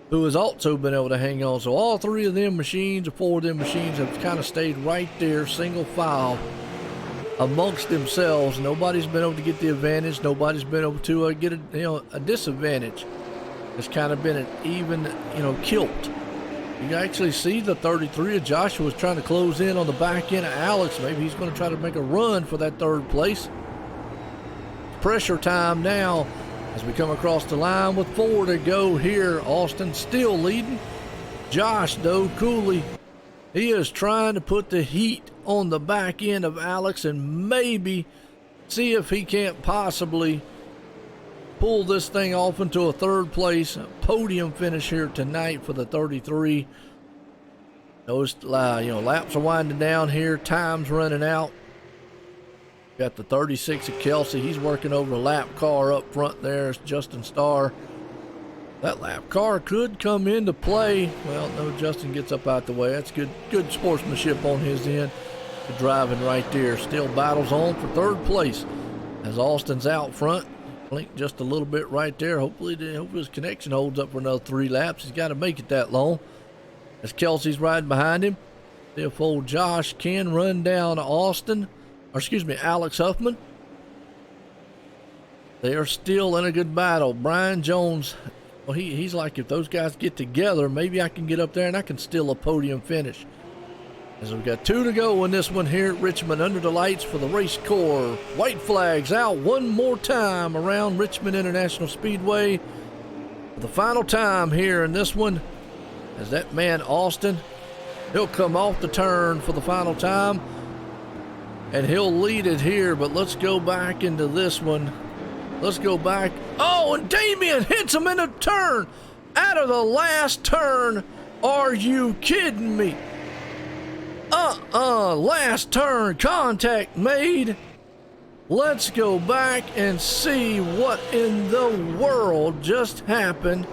who has also been able to hang on. So all 3 of them machines, or 4 of them machines, have kind of stayed right there single file amongst themselves. Nobody's been able to get the advantage. Nobody's been able to get a disadvantage. It's kind of been an even kilt. You can actually see the 33 of Joshua was trying to close in on the back end of Alex. Maybe he's going to try to make a run for that 3rd place. Pressure time now as we come across the line with 4 to go here. Austin still leading. Josh, though, Cooley, he is trying to put the heat on the back end of Alex and maybe see if he can't possibly pull this thing off into a 3rd place podium finish here tonight for the 33. Those laps are winding down here. Time's running out. Got the 36 of Kelsey. He's working over a lap car up front there. It's Justin Starr. That lap car could come into play. Well, no, Justin gets up out the way. That's good sportsmanship on his end. Good driving right there. Still battles on for 3rd place as Austin's out front. Blink just a little bit right there. Hopefully his connection holds up for another 3 laps. He's got to make it that long. As Kelsey's riding behind him. If old Josh can run down Alex Huffman. They are still in a good battle. Brian Jones, well, he's like, if those guys get together, maybe I can get up there and I can steal a podium finish. As we've got 2 to go in this one here at Richmond under the lights for the RaceCore. White flags out one more time around Richmond International Speedway. For the final time here in this one, as that man Austin, he'll come off the turn for the final time. And he'll lead it here, but let's go back into this one. Let's go back. Oh, and Damian hits him in a turn. Out of the last turn. Are you kidding me? Last turn. Contact made. Let's go back and see what in the world just happened.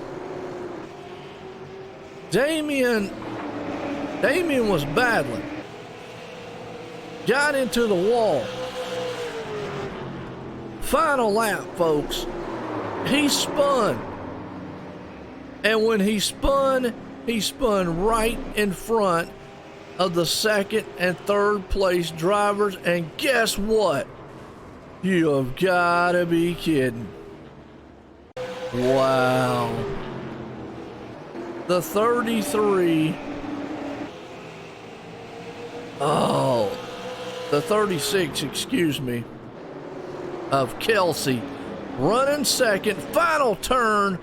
Damian was battling. Got into the wall. Final lap, folks. He spun. And when he spun right in front of the 2nd and 3rd place drivers. And guess what? You have got to be kidding. Wow. The 33. Oh. The 36, excuse me, of Kelsey running 2nd, final turn,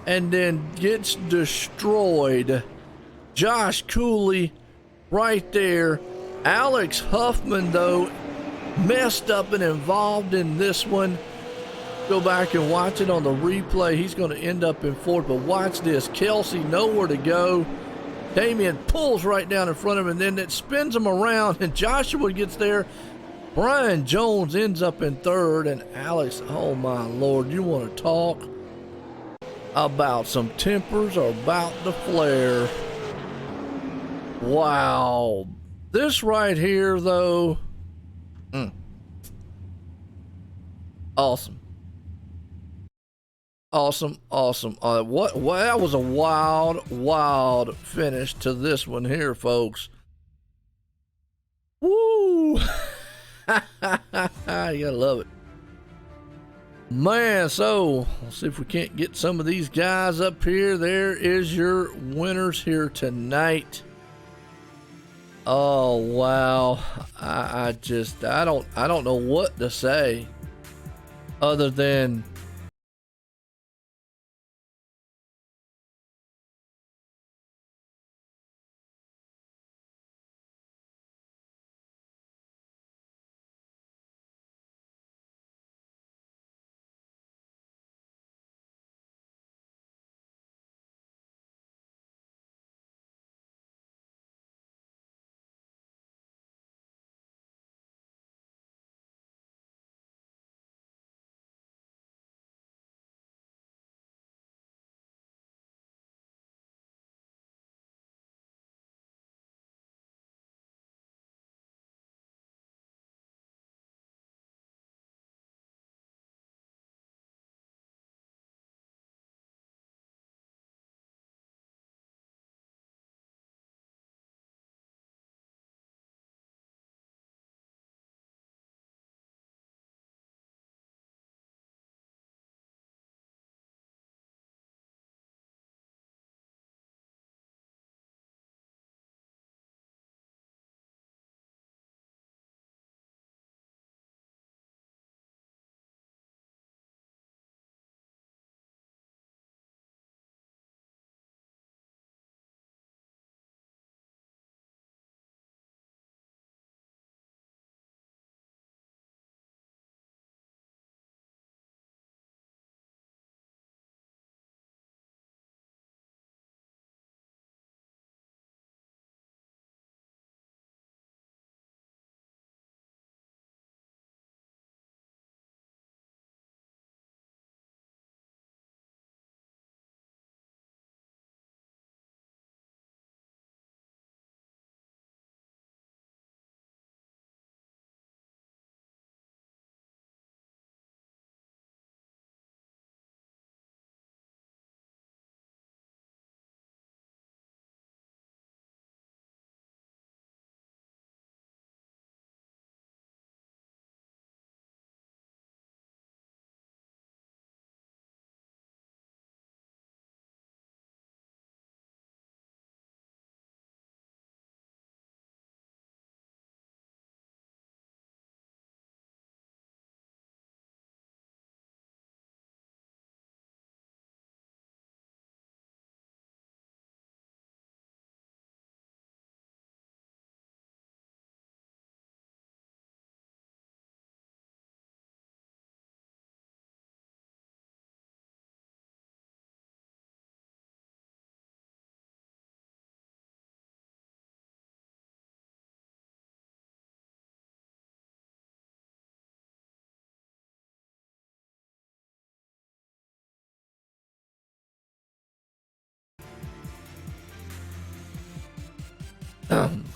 and then gets destroyed. Josh Cooley right there. Alex Huffman, though, messed up and involved in this one. Go back and watch it on the replay. He's going to end up in 4th, but watch this. Kelsey nowhere to go. Damian pulls right down in front of him, and then it spins him around, and Joshua gets there. Brian Jones ends up in 3rd, and Alex, oh my Lord, you want to talk about some tempers are about to flare. Wow. This right here, though, awesome. Awesome. That was a wild finish to this one here, folks. Woo! You gotta love it. Man, so let's see if we can't get some of these guys up here. There is your winners here tonight. Oh wow. I don't know what to say other than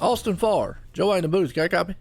Austin Farr, Joe in the booth. Got a copy?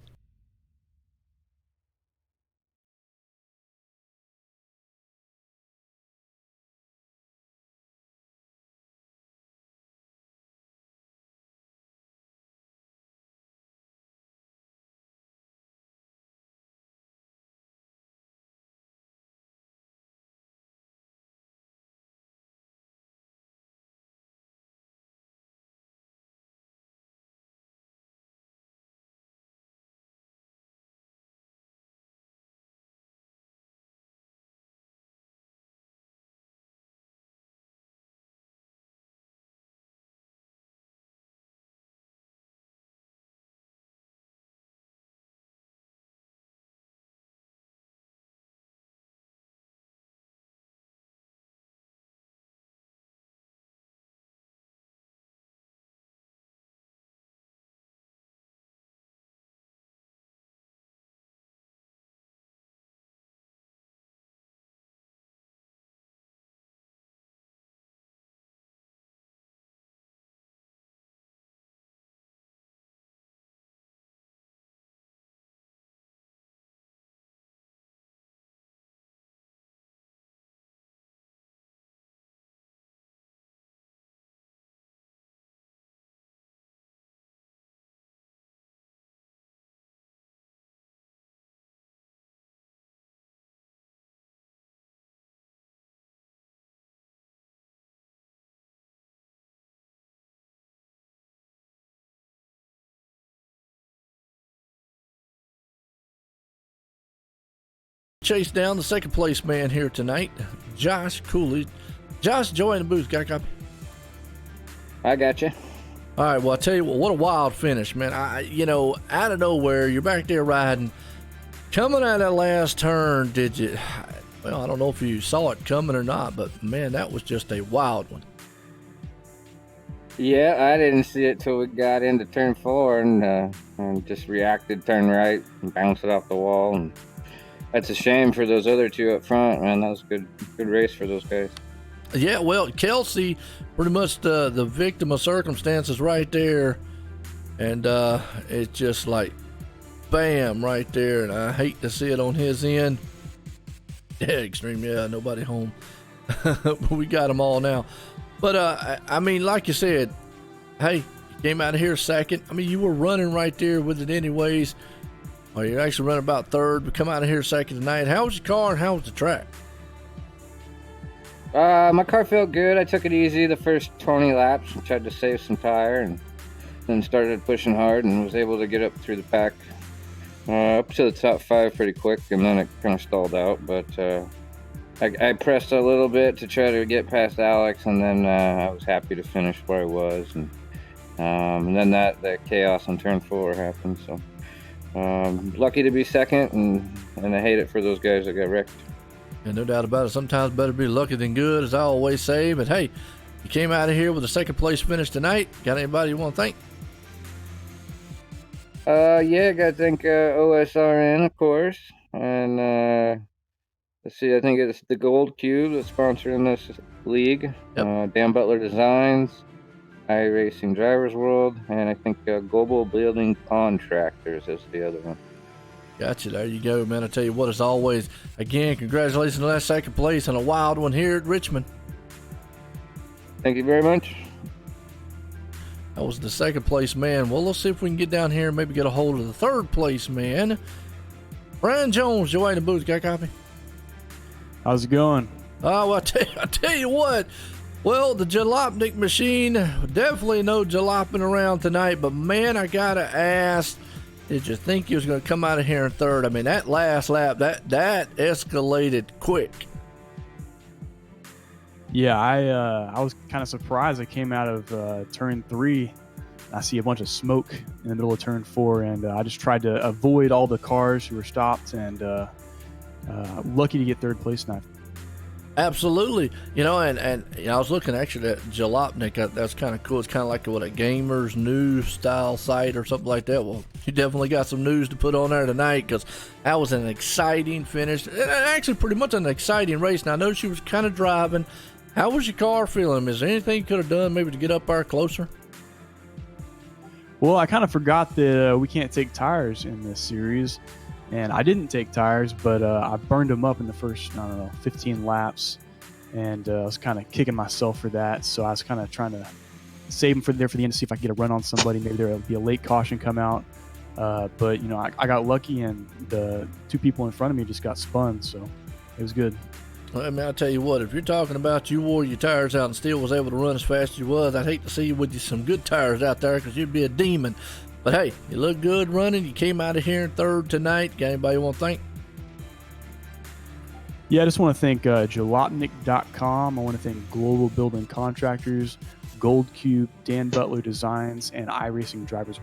chase down the second place man here tonight, Josh Cooley. Josh, Joey in the booth. Got a copy? I got you. All right, well, I tell you what a wild finish, man. Out of nowhere, you're back there riding. Coming out of that last turn, did you? Well, I don't know if you saw it coming or not, but man, that was just a wild one. Yeah, I didn't see it till we got into turn 4 and just reacted, turn right, and bounced it off the wall. And that's a shame for those other two up front, man. That was a good race for those guys. Yeah, well, Kelsey, pretty much the victim of circumstances right there. And it's just like, bam, right there. And I hate to see it on his end. Yeah, Extreme, yeah, nobody home. We got them all now. But, I mean, like you said, hey, you came out of here second. I mean, you were running right there with it anyways. Well, you're actually running about third, but come out of here second tonight. How was your car and how was the track? My car felt good. I took it easy the first 20 laps and tried to save some tire, and then started pushing hard and was able to get up through the pack, up to the top 5 pretty quick, and then it kind of stalled out. But I pressed a little bit to try to get past Alex, and then I was happy to finish where I was. And then that chaos on turn 4 happened. So lucky to be second, and I hate it for those guys that got wrecked. And no doubt about it, sometimes better be lucky than good, as I always say. But hey, you came out of here with a second place finish tonight. Got anybody you want to thank? Yeah, I got to thank OSRN, of course. And let's see, I think it's the Gold Cube that's sponsoring this league. Yep. Dan Butler Designs, iRacing Drivers World, and I think Global Building Contractors is the other one. Gotcha. There you go, man. I tell you what, as always, again, congratulations on that second place and a wild one here at Richmond. Thank you very much. That was the second place man. Well, let's see if we can get down here and maybe get a hold of the third place man. Brian Jones, Joey in the booth. Got a copy? How's it going? Oh, well, I tell you what. Well, the jalopnik machine, definitely no jaloping around tonight, but man, I gotta ask, did you think you was going to come out of here in third? I mean, that last lap, that escalated quick. Yeah, I was kind of surprised. I came out of turn 3. I see a bunch of smoke in the middle of turn 4, and I just tried to avoid all the cars who were stopped, and lucky to get third place tonight. Absolutely. And I was looking actually at Jalopnik. That's kind of cool. It's kind of like a gamer's news style site or something like that. Well, you definitely got some news to put on there tonight, because that was an exciting finish. And actually pretty much an exciting race. Now, I know she was kind of driving. How was your car feeling? Is there anything you could have done maybe to get up there closer? Well, I kind of forgot that we can't take tires in this series. And I didn't take tires, but I burned them up in the first, 15 laps. And I was kind of kicking myself for that. So I was kind of trying to save them for the end to see if I could get a run on somebody. Maybe there would be a late caution come out. But, I got lucky, and the two people in front of me just got spun. So it was good. Well, I mean, I'll tell you what, if you're talking about you wore your tires out and still was able to run as fast as you was, I'd hate to see you with some good tires out there, because you'd be a demon. But hey, you look good running. You came out of here in third tonight. Got anybody you want to thank? Yeah, I just want to thank Jalopnik.com. I want to thank Global Building Contractors, Gold Cube, Dan Butler Designs, and iRacing Drivers.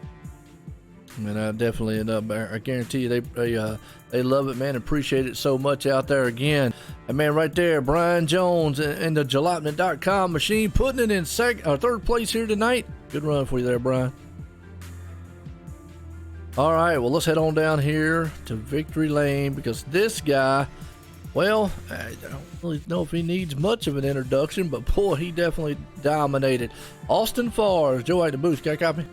Man, I definitely I guarantee you they love it, man. Appreciate it so much out there again. And man, right there, Brian Jones and the Jalopnik.com machine putting it in third place here tonight. Good run for you there, Brian. All right, well, let's head on down here to Victory Lane, because this guy, well, I don't really know if he needs much of an introduction, but boy, he definitely dominated. Austin Farr, Joe at the booth. Got a copy?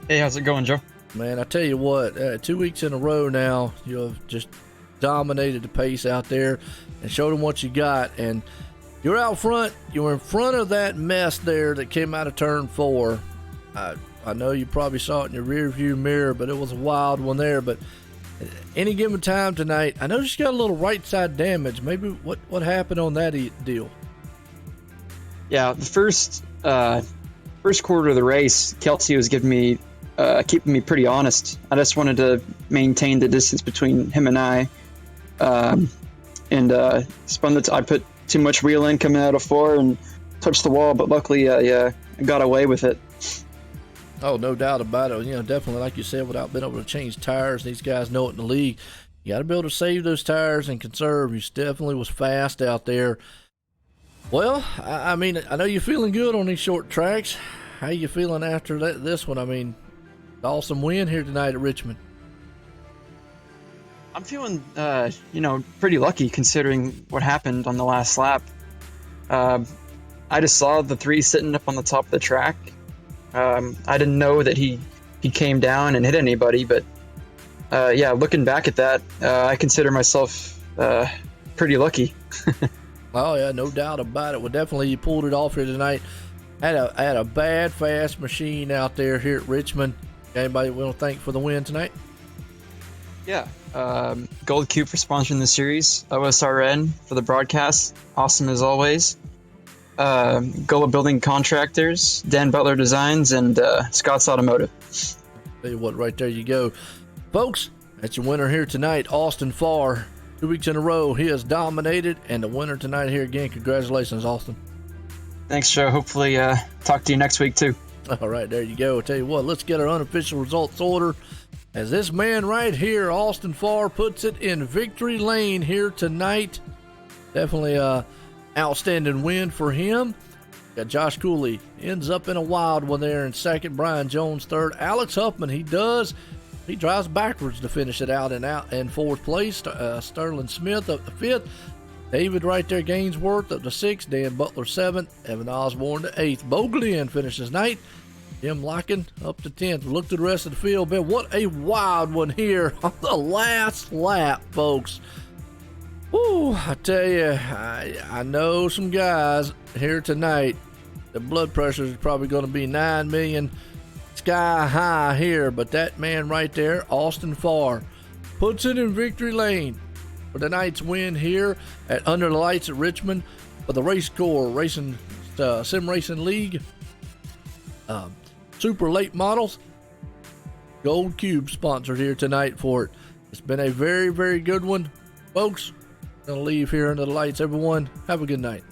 Hey, how's it going, Joe? Man, I tell you what, 2 weeks in a row now, you have just dominated the pace out there and showed them what you got. And you're out front. You were in front of that mess there that came out of turn 4. I know you probably saw it in your rear view mirror, but it was a wild one there. But at any given time tonight, I know she got a little right side damage. Maybe what happened on that deal? Yeah, the first quarter of the race, Kelsey was giving me keeping me pretty honest. I just wanted to maintain the distance between him and I. I put too much wheel in coming out of 4 and touched the wall, but luckily I got away with it. Oh, no doubt about it. Definitely, like you said, without being able to change tires, these guys know it in the league. You got to be able to save those tires and conserve. You definitely was fast out there. Well, I mean, I know you're feeling good on these short tracks. How you feeling after this one? I mean, awesome win here tonight at Richmond. I'm feeling, pretty lucky considering what happened on the last lap. I just saw the 3 sitting up on the top of the track. I didn't know that he came down and hit anybody, but looking back at that, I consider myself pretty lucky. Oh yeah, no doubt about it. Well, definitely you pulled it off here tonight. Had a bad fast machine out there here at Richmond. Anybody we want to thank for the win tonight? Yeah, Gold Cube for sponsoring the series, OSRN for the broadcast, awesome as always. Gullah Building Contractors, Dan Butler Designs, and Scott's Automotive. Tell you what, right there you go. Folks, that's your winner here tonight, Austin Farr. 2 weeks in a row, he has dominated, and the winner tonight here again. Congratulations, Austin. Thanks, Joe. Hopefully talk to you next week, too. All right, there you go. I'll tell you what, let's get our unofficial results order. As this man right here, Austin Farr, puts it in victory lane here tonight. Definitely a outstanding win for him. Got Josh Cooley ends up in a wild one there in second. Brian Jones third. Alex Huffman, he drives backwards to finish it out in fourth place. Sterling Smith up to fifth. David right there, Gainsworth up to sixth. Dan Butler seventh. Evan Osborne to eighth. Bo Glenn finishes ninth. Jim Locken up to 10th. Look to the rest of the field, man. What a wild one here on the last lap, folks. Woo, I tell you, I know some guys here tonight. The blood pressure is probably going to be 9 million sky high here, but that man right there, Austin Farr, puts it in victory lane for tonight's win here at Under the Lights at Richmond for the RaceCore Racing Sim Racing League. Super late models. Gold Cube sponsored here tonight for it. It's been a very, very good one. Folks, gonna leave here under the lights. Everyone, have a good night.